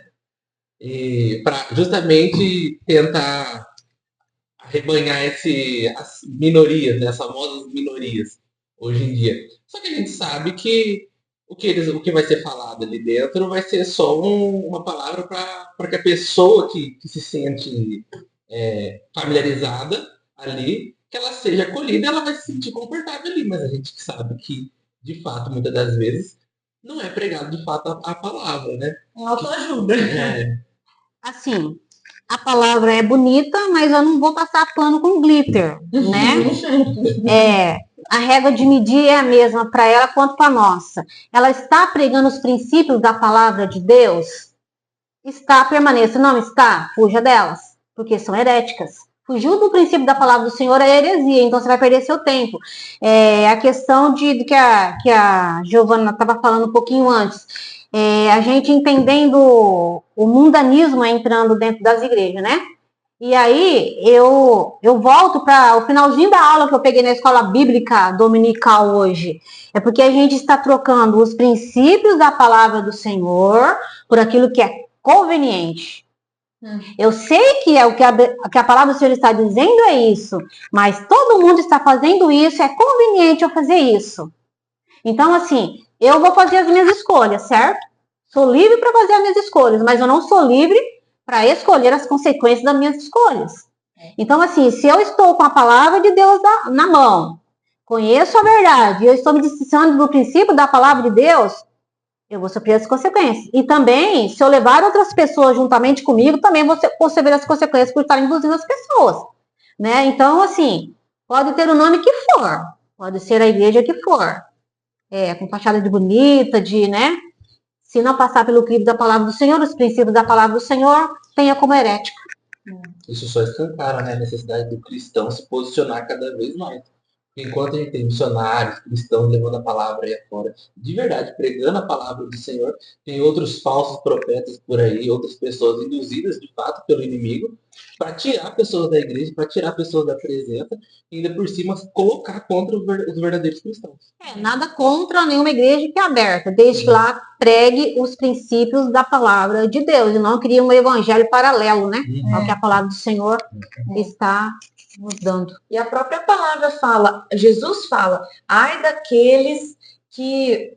E para justamente tentar arrebanhar as minorias, né? As famosas minorias, hoje em dia. Só que a gente sabe que o que vai ser falado ali dentro vai ser só uma palavra para que a pessoa que se sente familiarizada ali, que ela seja acolhida, ela vai se sentir confortável ali, mas a gente sabe que, de fato, muitas das vezes, não é pregado de fato a palavra, né? É autoajuda. Assim, a palavra é bonita, mas eu não vou passar pano com glitter, né? A régua de medir é a mesma para ela quanto para a nossa. Ela está pregando os princípios da palavra de Deus? Está, permaneça. Não está? Fuja delas, porque são heréticas. Fugiu do princípio da palavra do Senhor é heresia, então você vai perder seu tempo. A questão de que a Giovana estava falando um pouquinho antes, a gente entendendo o mundanismo entrando dentro das igrejas, né? E aí eu volto para o finalzinho da aula que eu peguei na escola bíblica dominical hoje. É porque a gente está trocando os princípios da palavra do Senhor por aquilo que é conveniente. Eu sei que é o que a palavra do Senhor está dizendo é isso, mas todo mundo está fazendo isso, é conveniente eu fazer isso. Então, assim, eu vou fazer as minhas escolhas, certo? Sou livre para fazer as minhas escolhas, mas eu não sou livre para escolher as consequências das minhas escolhas. Então, assim, se eu estou com a palavra de Deus na mão, conheço a verdade, eu estou me distanciando do princípio da palavra de Deus, eu vou sofrer as consequências. E também, se eu levar outras pessoas juntamente comigo, também vou sofrer as consequências por estar induzindo as pessoas. Né? Então, assim, pode ter o nome que for, pode ser a igreja que for, com fachada de bonita, né? Se não passar pelo crivo da palavra do Senhor, os princípios da palavra do Senhor, tenha como herético. Isso só escancara, né, a necessidade do cristão se posicionar cada vez mais. Porque enquanto a gente tem missionários, cristãos levando a palavra aí afora, de verdade, pregando a palavra do Senhor, tem outros falsos profetas por aí, outras pessoas induzidas de fato pelo inimigo, para tirar pessoas da igreja, para tirar pessoas da presença, e ainda por cima colocar contra os verdadeiros cristãos. Nada contra nenhuma igreja que é aberta, desde que lá pregue os princípios da palavra de Deus, e não cria um evangelho paralelo, né? Ao que a palavra do Senhor está nos dando. E a própria palavra fala, Jesus fala, ai daqueles que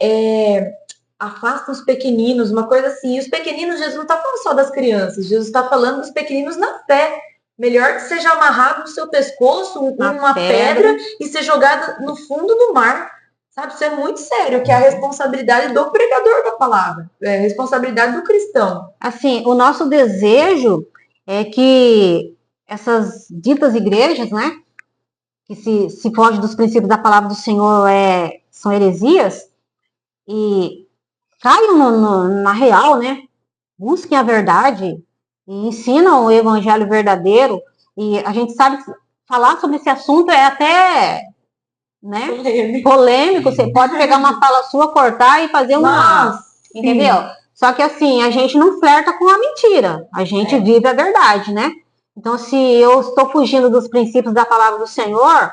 afastam os pequeninos, uma coisa assim. E os pequeninos, Jesus não está falando só das crianças, Jesus está falando dos pequeninos na fé. Melhor que seja amarrado no seu pescoço uma pedra e ser jogada no fundo do mar. Sabe, isso é muito sério, que é a responsabilidade do pregador da palavra, é a responsabilidade do cristão. Assim, o nosso desejo é que essas ditas igrejas, né, que se foge dos princípios da palavra do Senhor, são heresias, e caiam na real, né, busquem a verdade e ensinam o evangelho verdadeiro. E a gente sabe que falar sobre esse assunto é até, né, polêmico. Você pode pegar uma fala sua, cortar e fazer uma... Nossa, entendeu? Sim. Só que assim, a gente não flerta com a mentira, a gente vive a verdade, né? Então, se eu estou fugindo dos princípios da palavra do Senhor,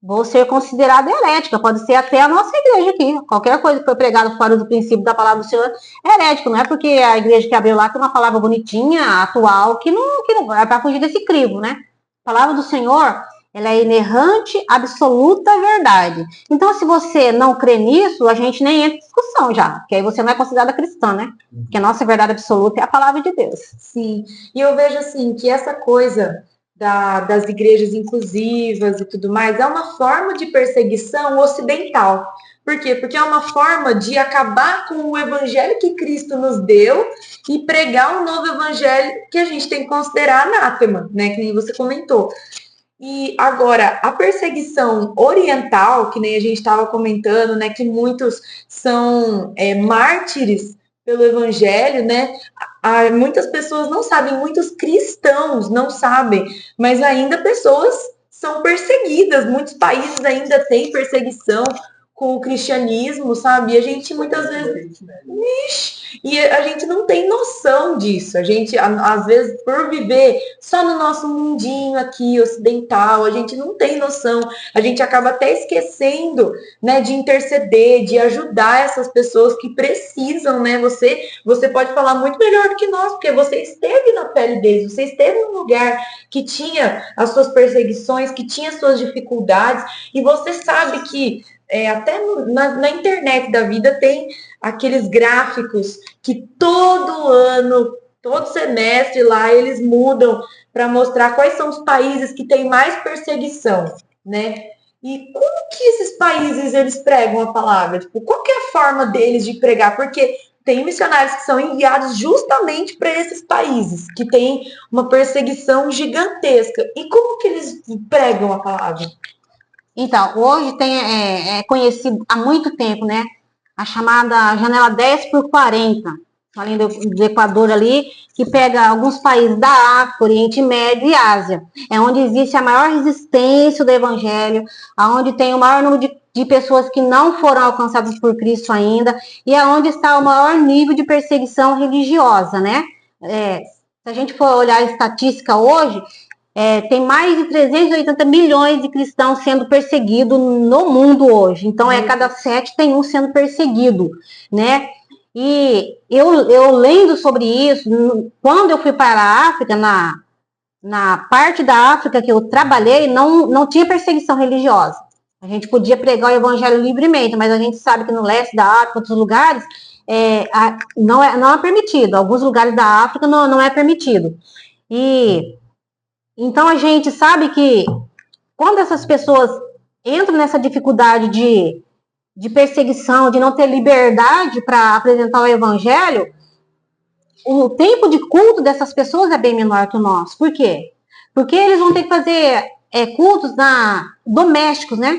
vou ser considerada herética. Pode ser até a nossa igreja aqui. Qualquer coisa que foi pregada fora do princípio da palavra do Senhor é herético. Não é porque a igreja que abriu lá tem uma palavra bonitinha, atual, que não é para fugir desse crivo, né? A palavra do Senhor, ela é inerrante, absoluta verdade. Então, se você não crê nisso, a gente nem entra em discussão já, porque aí você não é considerada cristã, né? Porque a nossa verdade absoluta é a palavra de Deus. Sim, e eu vejo assim, que essa coisa das igrejas inclusivas e tudo mais é uma forma de perseguição ocidental. Por quê? Porque é uma forma de acabar com o evangelho que Cristo nos deu e pregar um novo evangelho que a gente tem que considerar anátema, né? Que nem você comentou. E agora, a perseguição oriental, que nem a gente estava comentando, né, que muitos são mártires pelo evangelho, né? Muitas pessoas não sabem, muitos cristãos não sabem, mas ainda pessoas são perseguidas, muitos países ainda têm perseguição com o cristianismo, sabe? E a gente muitas vezes... E a gente não tem noção disso. A gente, às vezes, por viver só no nosso mundinho aqui, ocidental, a gente não tem noção. A gente acaba até esquecendo, né, de interceder, de ajudar essas pessoas que precisam, né? Você pode falar muito melhor do que nós, porque você esteve na pele deles, você esteve num lugar que tinha as suas perseguições, que tinha as suas dificuldades, e você sabe que até na internet da vida tem aqueles gráficos que todo ano, todo semestre lá, eles mudam para mostrar quais são os países que têm mais perseguição, né? E como que esses países, eles pregam a palavra? Tipo, qual que é a forma deles de pregar? Porque tem missionários que são enviados justamente para esses países, que têm uma perseguição gigantesca. E como que eles pregam a palavra? Então, hoje é conhecido há muito tempo, né? A chamada janela 10x40, além do Equador ali, que pega alguns países da África, Oriente Médio e Ásia. É onde existe a maior resistência do Evangelho, onde tem o maior número de pessoas que não foram alcançadas por Cristo ainda, e é onde está o maior nível de perseguição religiosa, né? Se a gente for olhar a estatística hoje, Tem mais de 380 milhões de cristãos sendo perseguidos no mundo hoje. Então, cada 7 tem um sendo perseguido, né? E eu lendo sobre isso, quando eu fui para a África, na parte da África que eu trabalhei, não tinha perseguição religiosa. A gente podia pregar o evangelho livremente, mas a gente sabe que no leste da África, outros lugares, não é permitido. Alguns lugares da África não é permitido. E então a gente sabe que quando essas pessoas entram nessa dificuldade de perseguição, de não ter liberdade para apresentar o evangelho, o tempo de culto dessas pessoas é bem menor que o nosso. Por quê? Porque eles vão ter que fazer cultos domésticos, né?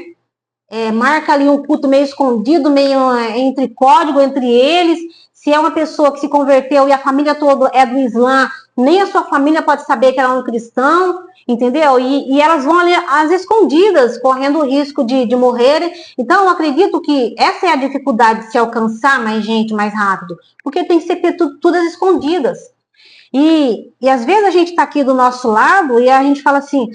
Marca ali um culto meio escondido, meio entre código entre eles. Se é uma pessoa que se converteu e a família toda é do Islã, nem a sua família pode saber que ela é um cristão, entendeu? E elas vão ali às escondidas, correndo o risco de morrerem. Então, eu acredito que essa é a dificuldade de se alcançar mais gente mais rápido, porque tem que ser tudo às escondidas. E às vezes a gente está aqui do nosso lado e a gente fala assim,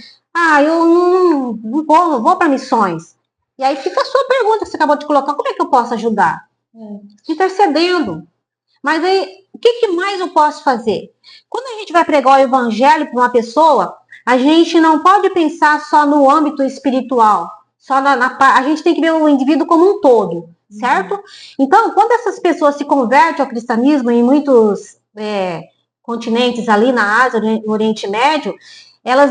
eu não vou para missões. E aí fica a sua pergunta que você acabou de colocar, como é que eu posso ajudar? Intercedendo. Mas aí, o que mais eu posso fazer? Quando a gente vai pregar o evangelho para uma pessoa, a gente não pode pensar só no âmbito espiritual. A gente tem que ver o indivíduo como um todo, certo? Então, quando essas pessoas se convertem ao cristianismo em muitos continentes ali na Ásia, no Oriente Médio, elas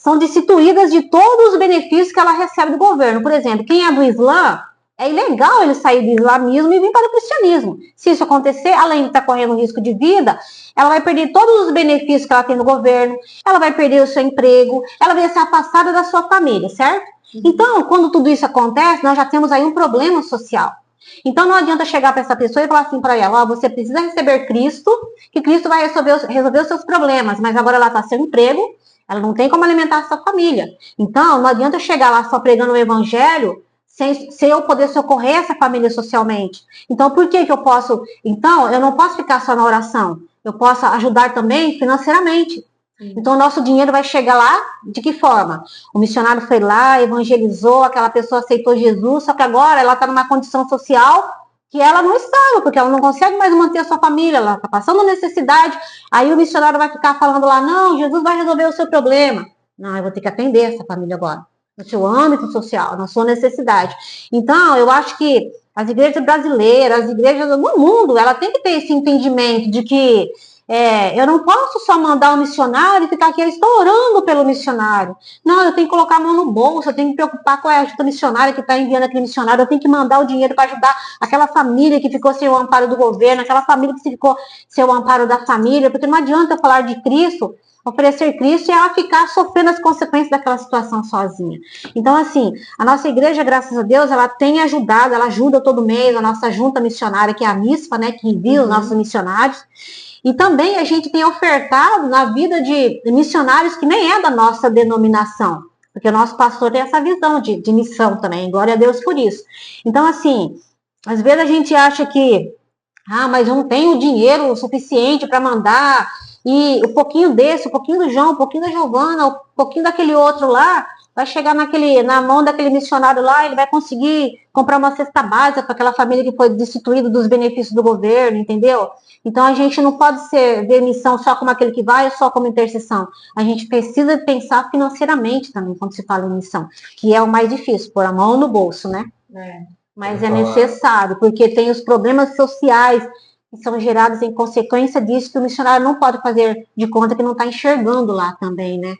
são destituídas de todos os benefícios que ela recebe do governo. Por exemplo, quem é do Islã, é ilegal ele sair do islamismo e vir para o cristianismo. Se isso acontecer, além de estar correndo risco de vida, ela vai perder todos os benefícios que ela tem no governo, ela vai perder o seu emprego, ela vai ser afastada da sua família, certo? Então, quando tudo isso acontece, nós já temos aí um problema social. Então, não adianta chegar para essa pessoa e falar assim para ela, você precisa receber Cristo, que Cristo vai resolver os seus problemas, mas agora ela está sem emprego, ela não tem como alimentar a sua família. Então, não adianta chegar lá só pregando o evangelho, sem eu poder socorrer essa família socialmente. Então, por que eu posso... Então, eu não posso ficar só na oração. Eu posso ajudar também financeiramente. Então, o nosso dinheiro vai chegar lá de que forma? O missionário foi lá, evangelizou, aquela pessoa aceitou Jesus, só que agora ela está numa condição social que ela não estava, porque ela não consegue mais manter a sua família, ela está passando necessidade. Aí o missionário vai ficar falando lá, não, Jesus vai resolver o seu problema. Não, eu vou ter que atender essa família agora. No seu âmbito social, na sua necessidade. Então, eu acho que as igrejas brasileiras, as igrejas no mundo, ela tem que ter esse entendimento de que eu não posso só mandar um missionário e ficar aqui, eu estou orando pelo missionário. Não, eu tenho que colocar a mão no bolso, eu tenho que preocupar com a ajuda missionária que está enviando aquele missionário, eu tenho que mandar o dinheiro para ajudar aquela família que ficou sem o amparo do governo, aquela família que ficou sem o amparo da família, porque não adianta falar de Cristo, oferecer Cristo e ela ficar sofrendo as consequências daquela situação sozinha. Então, assim, a nossa igreja, graças a Deus, ela tem ajudado, ela ajuda todo mês, a nossa junta missionária, que é a MISPA, né, que envia os nossos missionários. E também a gente tem ofertado na vida de missionários que nem é da nossa denominação, porque o nosso pastor tem essa visão de missão também, glória a Deus por isso. Então, assim, às vezes a gente acha que, mas eu não tenho dinheiro suficiente para mandar, e um pouquinho desse, um pouquinho do João, um pouquinho da Giovana, um pouquinho daquele outro lá, vai chegar na mão daquele missionário lá, ele vai conseguir comprar uma cesta básica para aquela família que foi destituída dos benefícios do governo, entendeu? Então, a gente não pode ver missão só como aquele que vai ou só como intercessão. A gente precisa pensar financeiramente também, quando se fala em missão, que é o mais difícil, pôr a mão no bolso, né? Mas é necessário, porque tem os problemas sociais que são gerados em consequência disso, que o missionário não pode fazer de conta que não está enxergando lá também, né?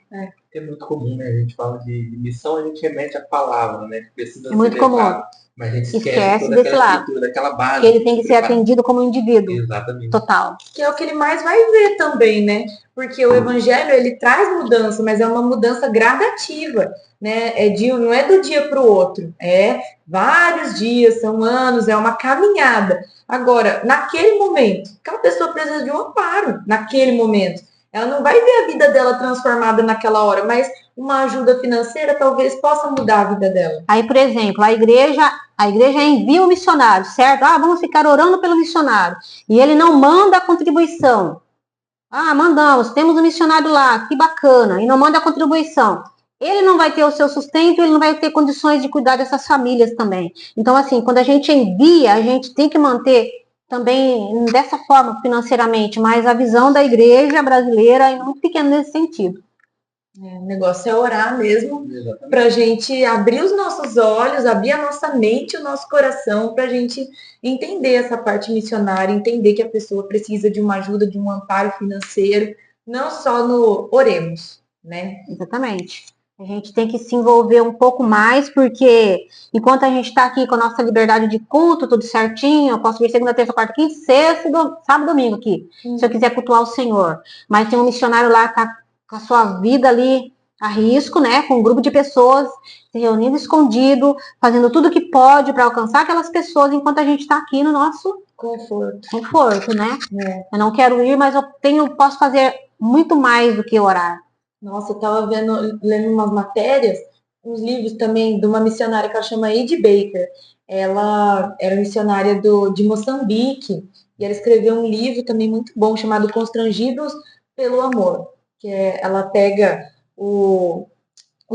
É muito comum, né? A gente fala de missão, a gente remete a palavra, né? Que precisa ser muito comum. Mas a gente esquece desse lado. Daquela base. Que ele tem que ser atendido como um indivíduo. Exatamente. Total. Que é o que ele mais vai ver também, né? Porque o evangelho, ele traz mudança, mas é uma mudança gradativa, né? Não é do dia para o outro. É vários dias, são anos, é uma caminhada. Agora, naquele momento, aquela pessoa precisa de um amparo, naquele momento. Ela não vai ver a vida dela transformada naquela hora, mas uma ajuda financeira talvez possa mudar a vida dela. Aí, por exemplo, a igreja envia o missionário, certo? Vamos ficar orando pelo missionário. E ele não manda a contribuição. mandamos, temos um missionário lá, que bacana, e não manda a contribuição. Ele não vai ter o seu sustento, ele não vai ter condições de cuidar dessas famílias também. Então, assim, quando a gente envia, a gente tem que manter também dessa forma financeiramente, mas a visão da igreja brasileira é muito pequena nesse sentido. O negócio é orar mesmo, para a gente abrir os nossos olhos, abrir a nossa mente, o nosso coração, para a gente entender essa parte missionária, entender que a pessoa precisa de uma ajuda, de um amparo financeiro, não só no oremos, né? Exatamente. A gente tem que se envolver um pouco mais, porque enquanto a gente está aqui com a nossa liberdade de culto, tudo certinho, eu posso vir segunda, terça, quarta, quinta, sexta, sábado, domingo aqui, se eu quiser cultuar o Senhor. Mas tem um missionário lá que está com a sua vida ali a risco, né? Com um grupo de pessoas se reunindo escondido, fazendo tudo que pode para alcançar aquelas pessoas, enquanto a gente está aqui no nosso conforto, né? Eu não quero ir, mas posso fazer muito mais do que orar. Nossa, eu tava lendo umas matérias, uns livros também de uma missionária que ela chama Ed Baker. Ela era missionária de Moçambique e ela escreveu um livro também muito bom chamado Constrangidos pelo Amor, que ela pega o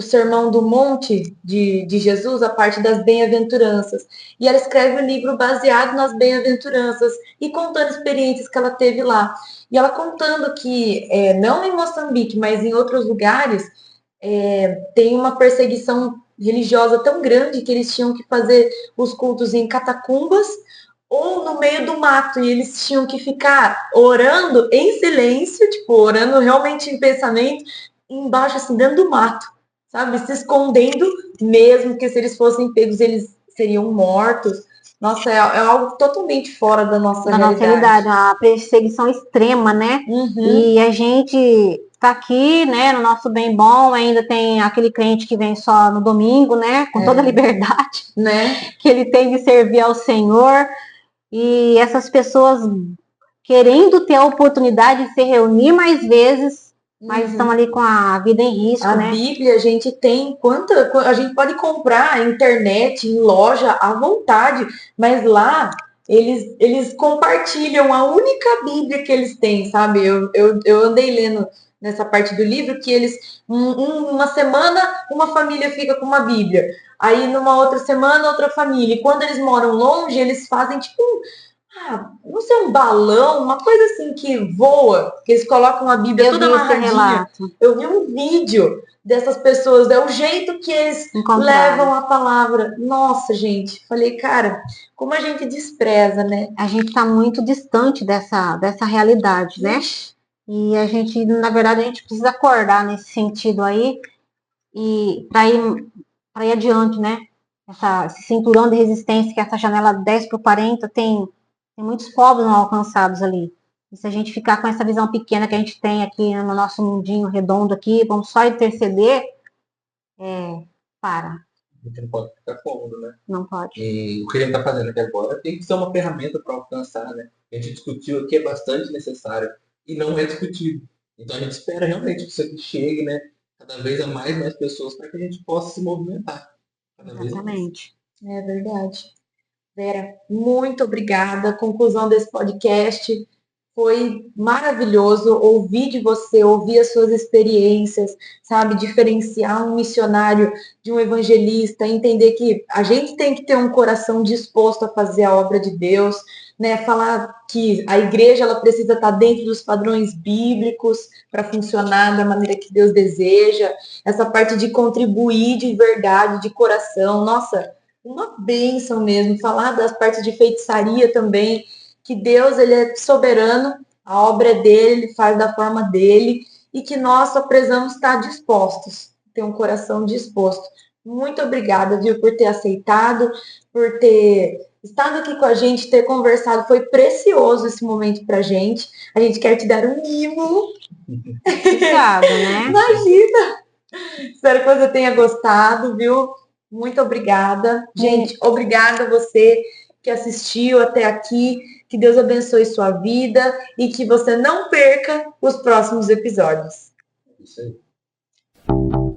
Sermão do Monte de Jesus, a parte das bem-aventuranças. E ela escreve um livro baseado nas bem-aventuranças e contando experiências que ela teve lá. E ela contando que, não em Moçambique, mas em outros lugares, tem uma perseguição religiosa tão grande que eles tinham que fazer os cultos em catacumbas ou no meio do mato, e eles tinham que ficar orando em silêncio, tipo, orando realmente em pensamento, embaixo, assim, dentro do mato, sabe? Se escondendo mesmo, que se eles fossem pegos, eles seriam mortos. Nossa, é algo totalmente fora da nossa realidade. A perseguição extrema, né? E a gente tá aqui, né, no nosso bem bom, ainda tem aquele crente que vem só no domingo, né, com toda a liberdade, né? Que ele tem de servir ao Senhor, e essas pessoas querendo ter a oportunidade de se reunir mais vezes, mas estão ali com a vida em risco, né? A Bíblia, a gente tem a gente pode comprar na internet, em loja, à vontade, mas lá eles compartilham a única Bíblia que eles têm, sabe? Eu andei lendo nessa parte do livro que eles, uma semana, uma família fica com uma Bíblia, aí numa outra semana, outra família, e quando eles moram longe, eles fazem tipo não sei, um balão, uma coisa assim que voa, que eles colocam a Bíblia toda amarradinha. Eu vi um vídeo dessas pessoas, é o jeito que eles levam a palavra. Nossa, gente, falei, cara, como a gente despreza, né? A gente está muito distante dessa realidade, né? E a gente, na verdade, a gente precisa acordar nesse sentido aí e para ir adiante, né? Esse cinturão de resistência, que essa janela 10 para 40 tem muitos povos não alcançados ali. E se a gente ficar com essa visão pequena que a gente tem aqui no nosso mundinho redondo aqui, vamos só interceder, para. A gente não pode ficar cômodo, né? Não pode. E o que a gente está fazendo aqui agora tem que ser uma ferramenta para alcançar, né? A gente discutiu aqui, é bastante necessário e não é discutido. Então a gente espera realmente que isso aqui chegue, né? Cada vez a mais pessoas para que a gente possa se movimentar. Exatamente. É verdade. Vera, muito obrigada. A conclusão desse podcast foi maravilhoso ouvir de você, ouvir as suas experiências, sabe? Diferenciar um missionário de um evangelista, entender que a gente tem que ter um coração disposto a fazer a obra de Deus, né? Falar que a igreja ela precisa estar dentro dos padrões bíblicos para funcionar da maneira que Deus deseja. Essa parte de contribuir de verdade, de coração. Nossa, uma bênção mesmo. Falar das partes de feitiçaria também, que Deus ele é soberano, a obra é dele, ele faz da forma dele, e que nós só precisamos estar dispostos, ter um coração disposto. Muito obrigada, viu, por ter aceitado, por ter estado aqui com a gente, ter conversado. Foi precioso esse momento pra gente. A gente quer te dar um mimo. Obrigada, né? Imagina! Espero que você tenha gostado, viu? Muito obrigada. Gente, obrigada a você que assistiu até aqui. Que Deus abençoe sua vida e que você não perca os próximos episódios. Isso aí.